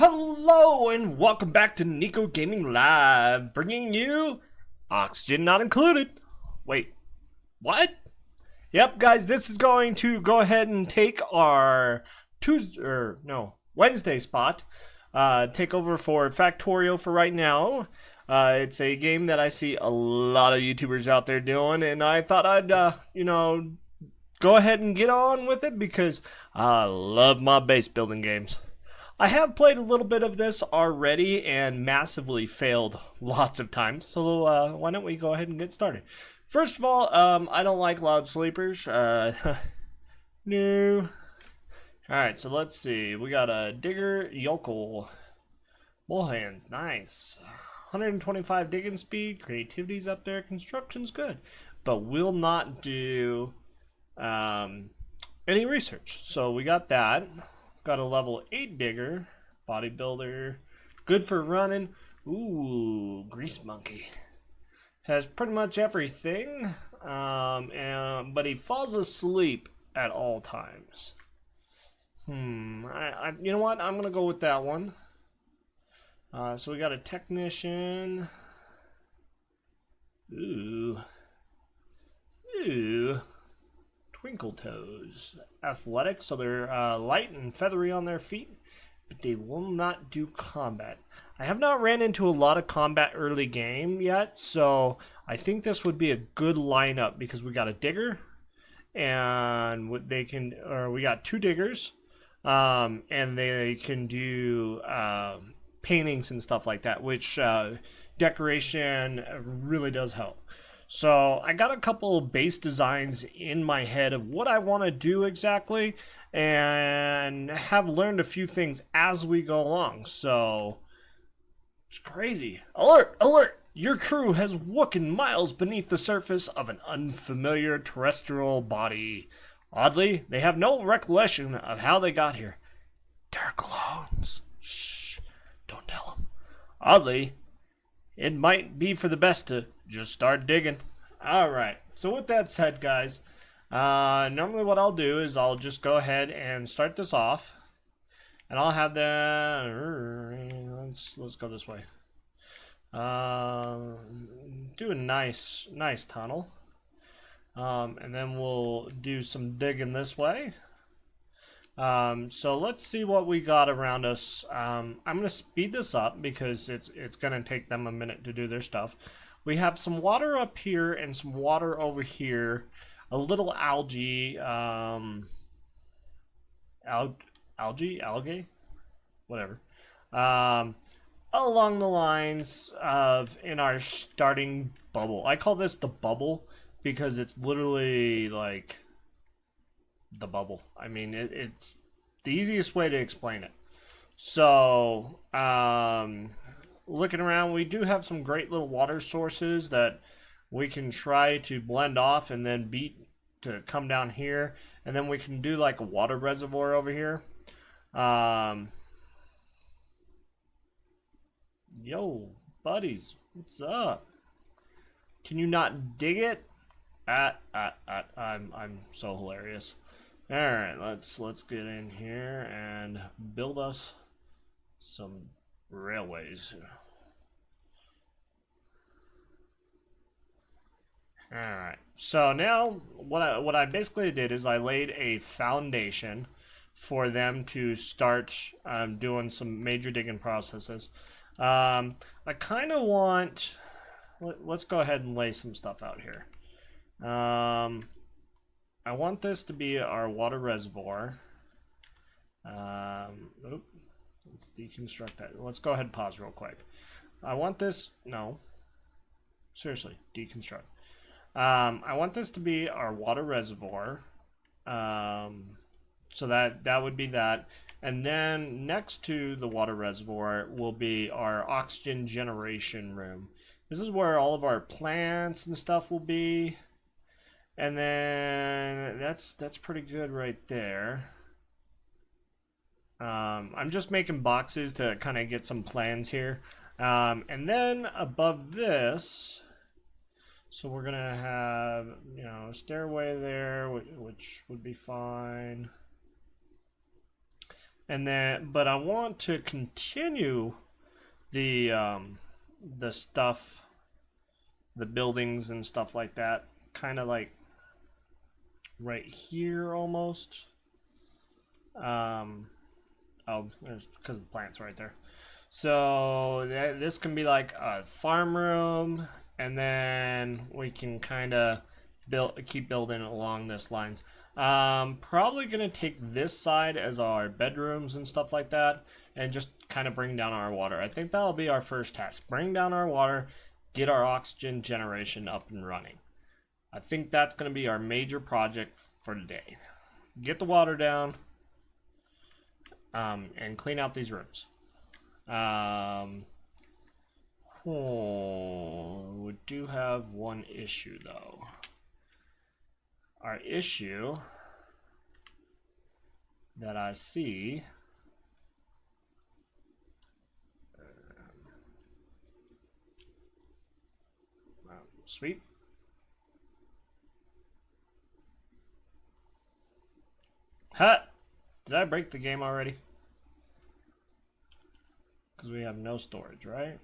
Hello and welcome back to Nekogaminglive, bringing you oxygen not included. Wait, what? Yep, guys, this is going to go ahead and take our Wednesday spot. Take over for Factorio for right now. It's a game that I see a lot of YouTubers out there doing, and I thought I'd, go ahead and get on with it because I love my base building games. I have played a little bit of this already and massively failed lots of times, so why don't we go ahead and get started. First of all, I don't like loud sleepers. No. Alright, so let's see. We got a digger, yokel, mole hands, nice. 125 digging speed, creativity's up there, construction's good, but will not do any research. So we got that. Got a level 8 digger, bodybuilder, good for running. Ooh, grease monkey. Has pretty much everything, but he falls asleep at all times. You know what? I'm gonna go with that one. So we got a technician. Ooh. Twinkle toes. Athletic, so they're light and feathery on their feet, but they will not do combat. I have not ran into a lot of combat early game yet, so I think this would be a good lineup because we got a digger, and we got 2 diggers, and they can do paintings and stuff like that, which decoration really does help. So I got a couple of base designs in my head of what I want to do exactly, and have learned a few things as we go along. So it's crazy. Alert! Alert! Your crew has woken miles beneath the surface of an unfamiliar terrestrial body. Oddly, they have no recollection of how they got here. They're clones. Shh, don't tell them. Oddly, it might be for the best to just start digging. Alright, so with that said, guys, normally what I'll do is I'll just go ahead and start this off, and I'll have let's go this way. Do a nice tunnel, and then we'll do some digging this way. So let's see what we got around us. I'm gonna speed this up because it's gonna take them a minute to do their stuff. We have some water up here and some water over here, a little algae, algae, whatever, along the lines of in our starting bubble. I call this the bubble because it's literally like the bubble. I mean, it's the easiest way to explain it. So, looking around, we do have some great little water sources that we can try to blend off and then beat to come down here, and then we can do like a water reservoir over here. Yo, buddies, what's up? Can you not dig it? I'm so hilarious. All right, let's get in here and build us some railways. All right. So now what I basically did is I laid a foundation for them to start doing some major digging processes. I kind of want. Let's go ahead and lay some stuff out here. I want this to be our water reservoir. Let's deconstruct that. Let's go ahead and pause real quick. I want this. No. Seriously, deconstruct. I want this to be our water reservoir. So that would be that. And then next to the water reservoir will be our oxygen generation room. This is where all of our plants and stuff will be. And then that's pretty good right there. I'm just making boxes to kind of get some plans here. And then above this, so we're gonna have, a stairway there, which would be fine. And then, but I want to continue the stuff, the buildings and stuff like that, kind of like right here almost. Oh, there's because the plant's right there. So this can be like a farm room, and then we can kind of keep building along this lines. Probably gonna take this side as our bedrooms and stuff like that, and just kind of bring down our water. I think that'll be our first task. Bring down our water, get our oxygen generation up and running. I think that's gonna be our major project for today. Get the water down, and clean out these rooms. We do have one issue though. Our issue that I see sweet. Ha! Did I break the game already? Because we have no storage, right?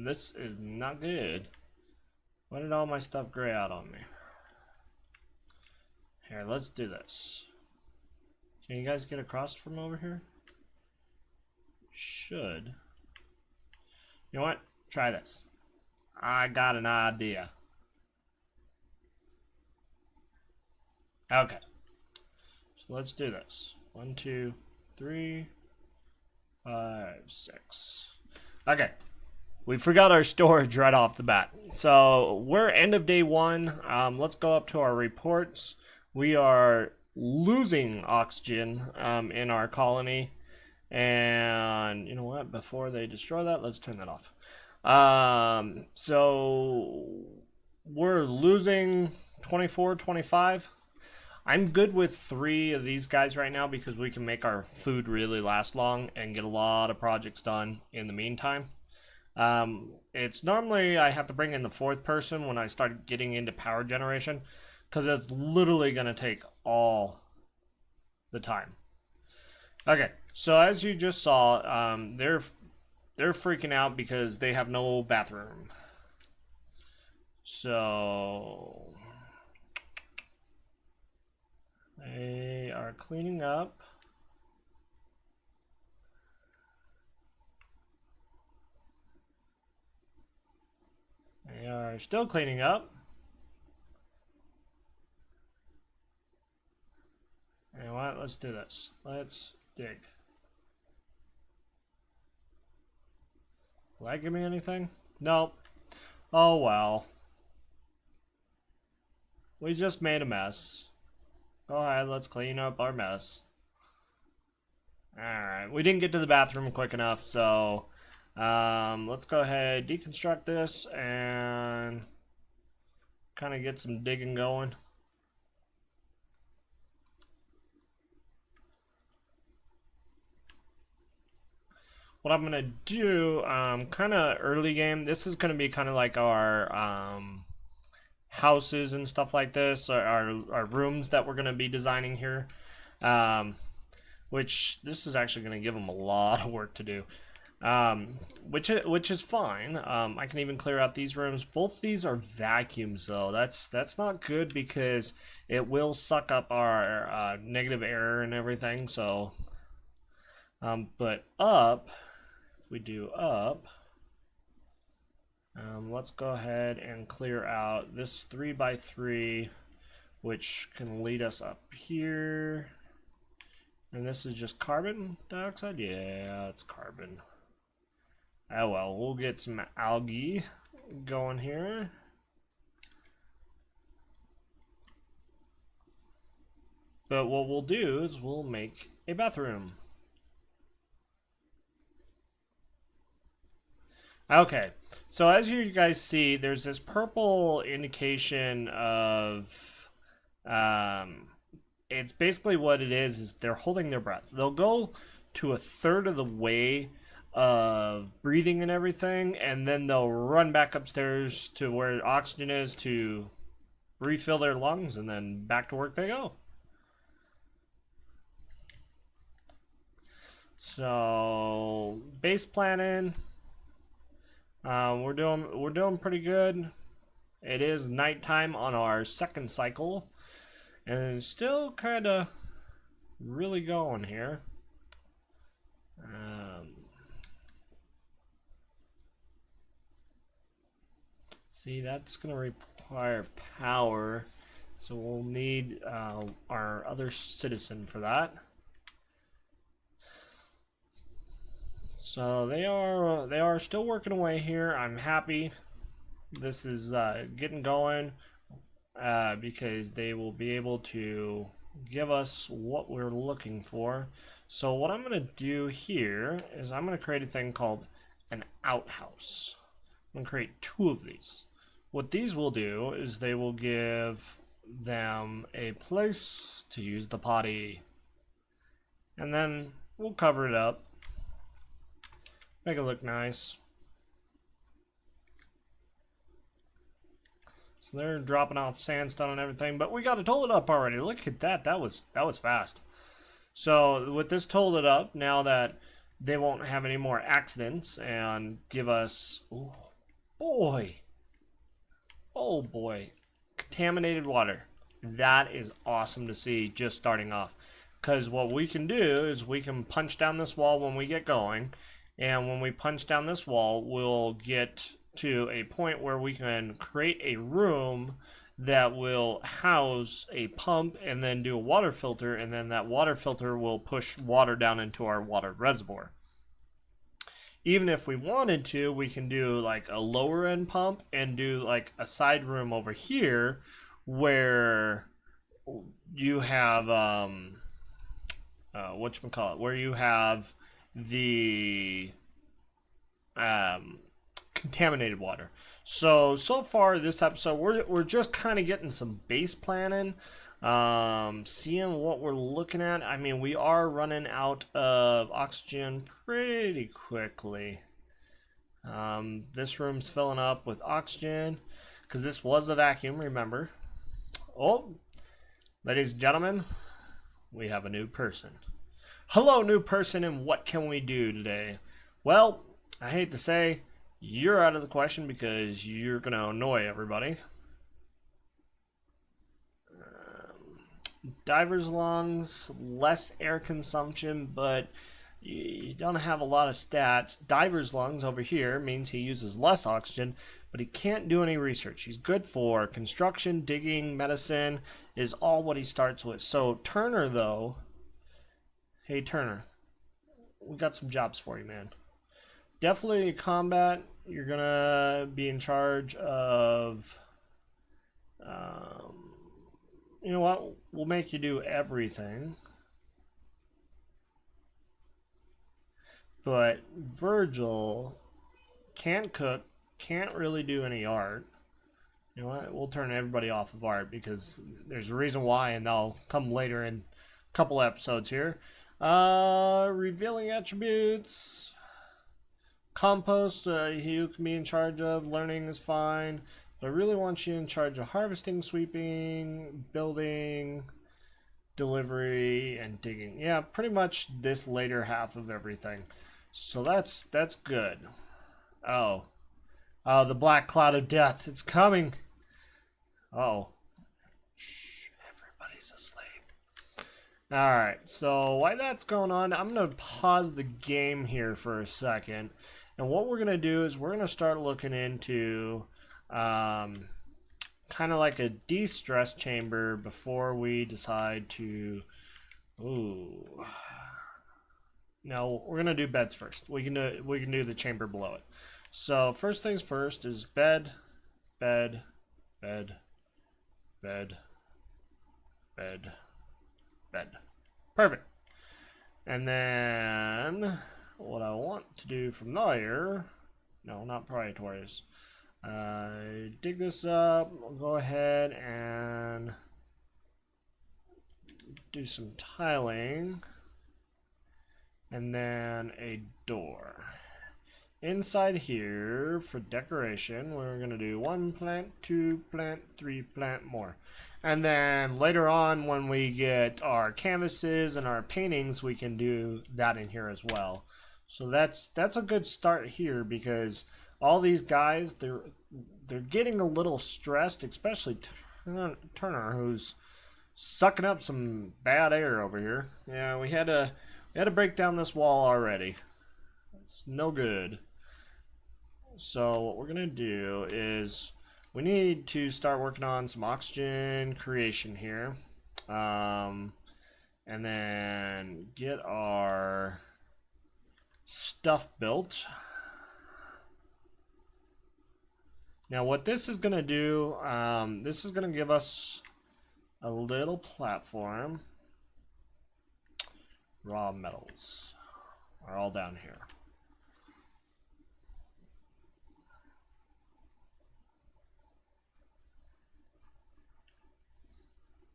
This is not good. Why did all my stuff gray out on me? Here, let's do this. Can you guys get across from over here? Should. You know what? Try this. I got an idea. Okay. So let's do this. 1, 2, 3, 5, 6. Okay. We forgot our storage right off the bat. So we're end of day 1. Let's go up to our reports. We are losing oxygen in our colony. And you know what? Before they destroy that, let's turn that off. So we're losing 24, 25. I'm good with 3 of these guys right now because we can make our food really last long and get a lot of projects done in the meantime. It's normally I have to bring in the 4th person when I start getting into power generation because it's literally going to take all the time. Okay, so as you just saw, they're freaking out because they have no bathroom. So they are cleaning up. They are still cleaning up. You know what? Let's do this. Let's dig. Will that give me anything? Nope. Oh well. We just made a mess. Go ahead, let's clean up our mess. Alright, we didn't get to the bathroom quick enough, so let's go ahead, deconstruct this, and kind of get some digging going. What I'm going to do, kind of early game, this is going to be kind of like our houses and stuff like this, our rooms that we're going to be designing here, which this is actually going to give them a lot of work to do, which is fine. I can even clear out these rooms. Both these are vacuums though. That's not good because it will suck up our negative air and everything. So, but up. If we do up, let's go ahead and clear out this 3x3, which can lead us up here. And this is just carbon dioxide? Yeah, it's carbon. Oh well, we'll get some algae going here. But what we'll do is we'll make a bathroom. Okay, so as you guys see, there's this purple indication of, it's basically what it is they're holding their breath. They'll go to a third of the way of breathing and everything, and then they'll run back upstairs to where oxygen is to refill their lungs, and then back to work they go. So base planning, we're doing pretty good. It is nighttime on our second cycle, and it's still kind of really going here. See, that's going to require power, so we'll need our other citizen for that. So they are still working away here. I'm happy this is getting going because they will be able to give us what we're looking for. So what I'm going to do here is I'm going to create a thing called an outhouse. I'm going to create 2 of these. What these will do is they will give them a place to use the potty. And then we'll cover it up. Make it look nice. So they're dropping off sandstone and everything, but we got it told up already. Look at that. That was fast. So with this told it up, now that they won't have any more accidents and give us, oh boy, contaminated water. That is awesome to see just starting off. Because what we can do is we can punch down this wall when we get going. And when we punch down this wall, we'll get to a point where we can create a room that will house a pump and then do a water filter, and then that water filter will push water down into our water reservoir. Even if we wanted to, we can do like a lower end pump and do like a side room over here where you have where you have the contaminated water. So far this episode we're just kind of getting some base planning, seeing what we're looking at. I mean, we are running out of oxygen pretty quickly. This room's filling up with oxygen because this was a vacuum, remember. Oh, ladies and gentlemen, we have a new person. Hello, new person, and what can we do today? Well, I hate to say, you're out of the question because you're going to annoy everybody. Diver's lungs, less air consumption, but you don't have a lot of stats. Diver's lungs over here means he uses less oxygen, but he can't do any research. He's good for construction, digging, medicine is all what he starts with. So Turner, though, hey Turner, we got some jobs for you, man. Definitely combat. You're gonna be in charge of you know what, we'll make you do everything, but Virgil can't cook, can't really do any art. You know what, we'll turn everybody off of art because there's a reason why, and they'll come later in a couple episodes here. Revealing attributes. Compost, you can be in charge of. Learning is fine. But I really want you in charge of harvesting, sweeping, building, delivery, and digging. Yeah, pretty much this later half of everything. So that's good. Oh, the black cloud of death. It's coming. Oh. Shh, everybody's asleep. Alright, so while that's going on, I'm going to pause the game here for a second. And what we're going to do is we're going to start looking into kind of like a de-stress chamber before we decide to... Ooh. No, we're going to do beds first. We can do the chamber below it. So first things first is bed, bed, bed, bed, bed, bed. Perfect. And then what I want to do from there, no, not prioritize. Dig this up. We'll go ahead and do some tiling. and then a door. Inside here, for decoration, we're going to do 1 plant, 2 plant, 3 plant more. And then later on, when we get our canvases and our paintings, we can do that in here as well. So that's a good start here, because all these guys, they're getting a little stressed, especially Turner, who's sucking up some bad air over here. Yeah, we had to break down this wall already. It's no good. So what we're gonna do is we need to start working on some oxygen creation here, and then get our stuff built. Now what this is gonna do, this is gonna give us a little platform. Raw metals are all down here.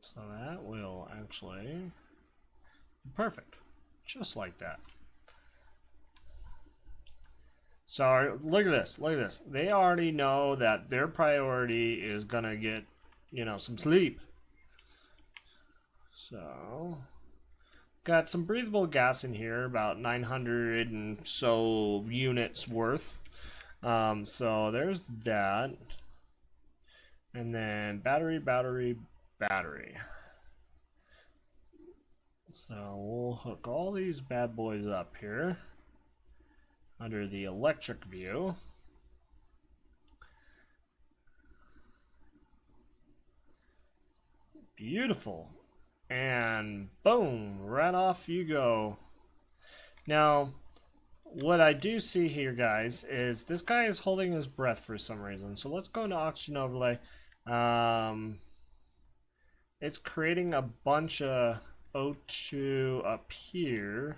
So that will actually be perfect, just like that. So look at this, look at this. They already know that their priority is gonna get, you know, some sleep. So got some breathable gas in here, about 900 and so units worth. So there's that. And then battery. So we'll hook all these bad boys up here under the electric view. Beautiful. And boom, right off you go. Now, what I do see here, guys, is this guy is holding his breath for some reason. So let's go into oxygen overlay. It's creating a bunch of O2 up here,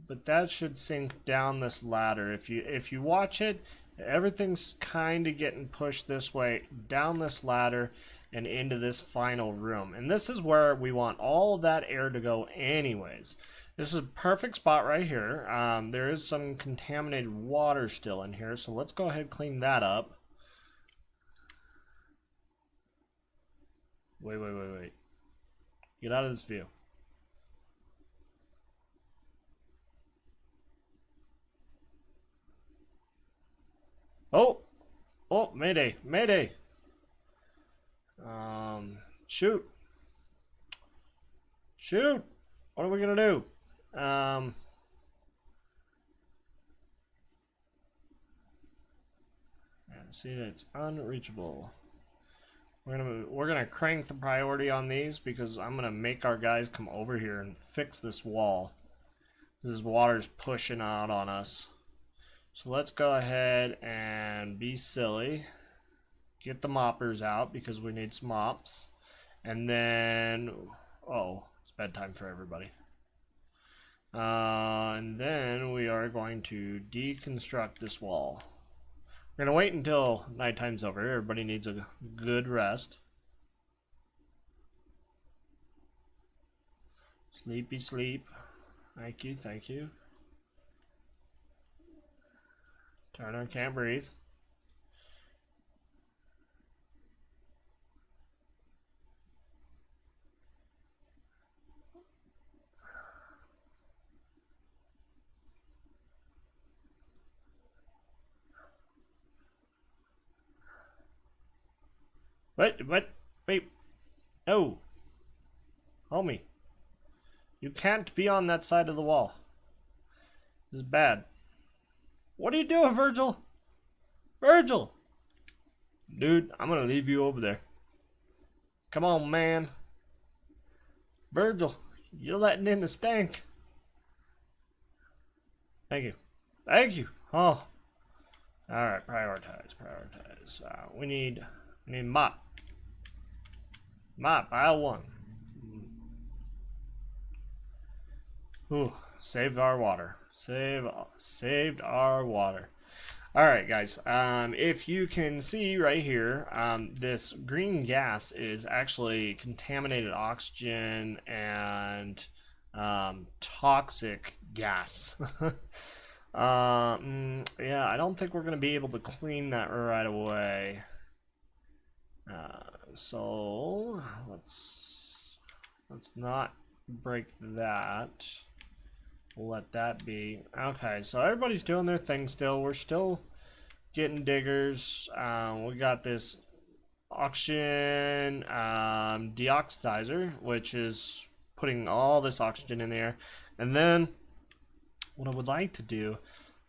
but that should sink down this ladder. If you watch it, everything's kind of getting pushed this way down this ladder and into this final room, and this is where we want all of that air to go anyways. This is a perfect spot right here. There is some contaminated water still in here, so let's go ahead and clean that up. Wait. Get out of this view. Oh, mayday. Shoot. What are we gonna do? See, it's unreachable. We're gonna crank the priority on these, because I'm gonna make our guys come over here and fix this wall. This water's pushing out on us. So let's go ahead and be silly. Get the moppers out, because we need some mops. And then, oh, it's bedtime for everybody. And then we are going to deconstruct this wall. We're going to wait until nighttime's over. Everybody needs a good rest. Sleepy sleep. Thank you. Turner can't breathe. Wait. No. Homie. You can't be on that side of the wall. This is bad. What are you doing, Virgil? Virgil! Dude, I'm gonna leave you over there. Come on, man. Virgil, you're letting in the stank. Thank you. Oh. Alright, prioritize. We need mop. Aisle 1. Ooh, saved our water. Saved our water. Alright, guys. If you can see right here, this green gas is actually contaminated oxygen and toxic gas. Yeah, I don't think we're going to be able to clean that right away. So let's not break that. We'll let that be. Okay, so everybody's doing their thing still. We're still getting diggers. We got this oxygen deoxidizer, which is putting all this oxygen in the air. And then what I would like to do,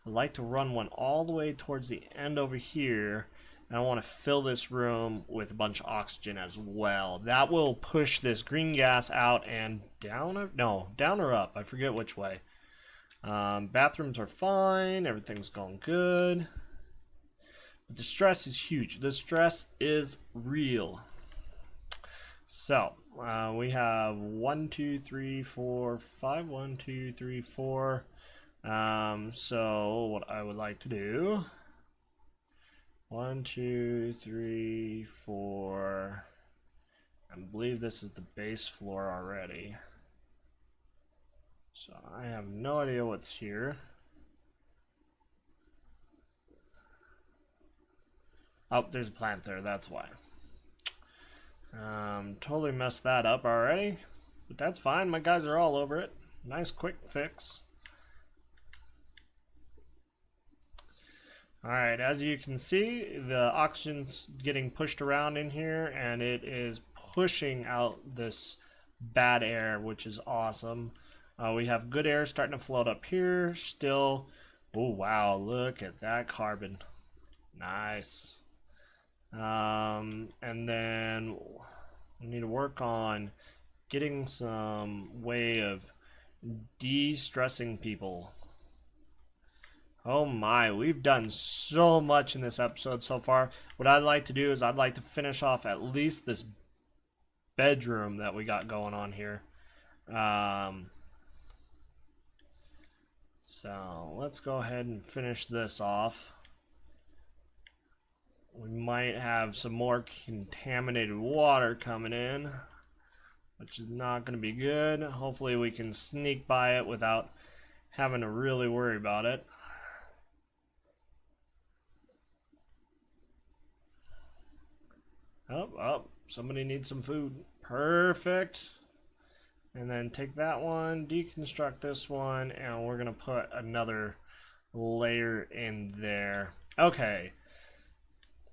I'd like to run one all the way towards the end over here. And I want to fill this room with a bunch of oxygen as well. That will push this green gas out and down. No, down or up. I forget which way. Bathrooms are fine. Everything's going good. But the stress is huge. The stress is real. So we have 1, 2, 3, 4, 5. 1, 2, 3, 4. So what I would like to do. 1, 2, 3, 4. I believe this is the base floor already. So I have no idea what's here. Oh, there's a plant there, that's why. Totally messed that up already. But that's fine, my guys are all over it. Nice quick fix. Alright, as you can see, the oxygen's getting pushed around in here, and it is pushing out this bad air, which is awesome. We have good air starting to float up here still. Oh, wow, look at that carbon. Nice. And then we need to work on getting some way of de-stressing people. Oh my, we've done so much in this episode so far. What I'd like to do is I'd like to finish off at least this bedroom that we got going on here. So let's go ahead and finish this off. We might have some more contaminated water coming in, which is not going to be good. Hopefully we can sneak by it without having to really worry about it. Oh, somebody needs some food. Perfect. And then take that one, deconstruct this one, and we're going to put another layer in there. Okay.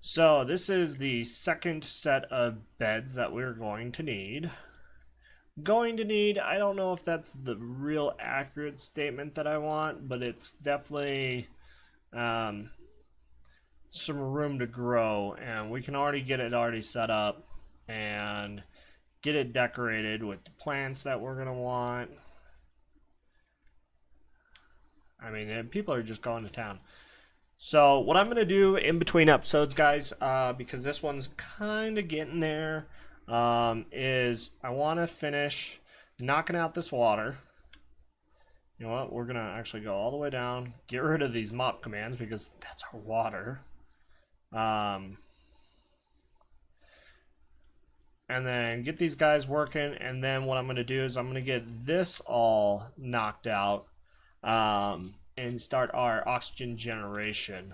So this is the second set of beds that we're going to need. I don't know if that's the real accurate statement that I want, but it's definitely some room to grow, and we can already get it set up and get it decorated with the plants that we're gonna want. I mean, people are just going to town. So what I'm gonna do in between episodes, guys, because this one's kind of getting there, is I want to finish knocking out this water. You know what? We're gonna actually go all the way down, get rid of these mop commands because that's our water. And then get these guys working, and then what I'm going to do is I'm going to get this all knocked out and start our oxygen generation.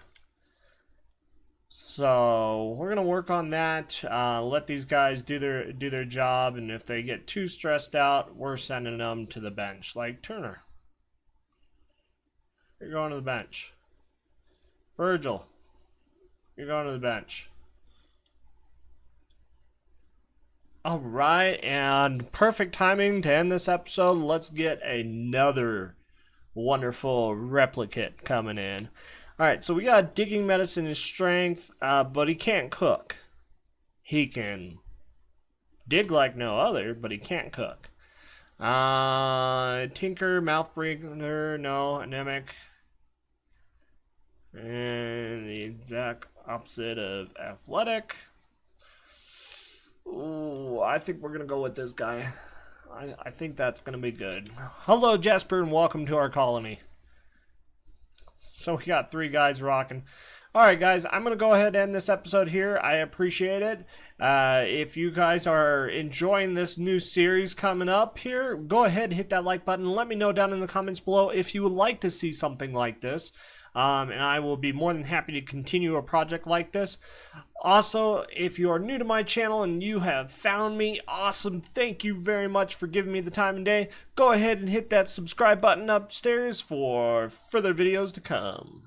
So we're going to work on that, let these guys do their job, and if they get too stressed out, we're sending them to the bench. Like Turner, you're going to the bench. Virgil, you're going to the bench. Alright, and perfect timing to end this episode. Let's get another wonderful replicate coming in. Alright, so we got digging medicine and strength, but he can't cook. He can dig like no other, but he can't cook. Tinker, mouth breather, no, anemic. And the exact opposite of athletic. Ooh, I think we're going to go with this guy. I think that's going to be good. Hello, Jasper, and welcome to our colony. So we got 3 guys rocking. Alright guys, I'm going to go ahead and end this episode here. I appreciate it. If you guys are enjoying this new series coming up here, go ahead and hit that like button. Let me know down in the comments below if you would like to see something like this. And I will be more than happy to continue a project like this. Also, if you are new to my channel and you have found me, awesome. Thank you very much for giving me the time of day. Go ahead and hit that subscribe button upstairs for further videos to come.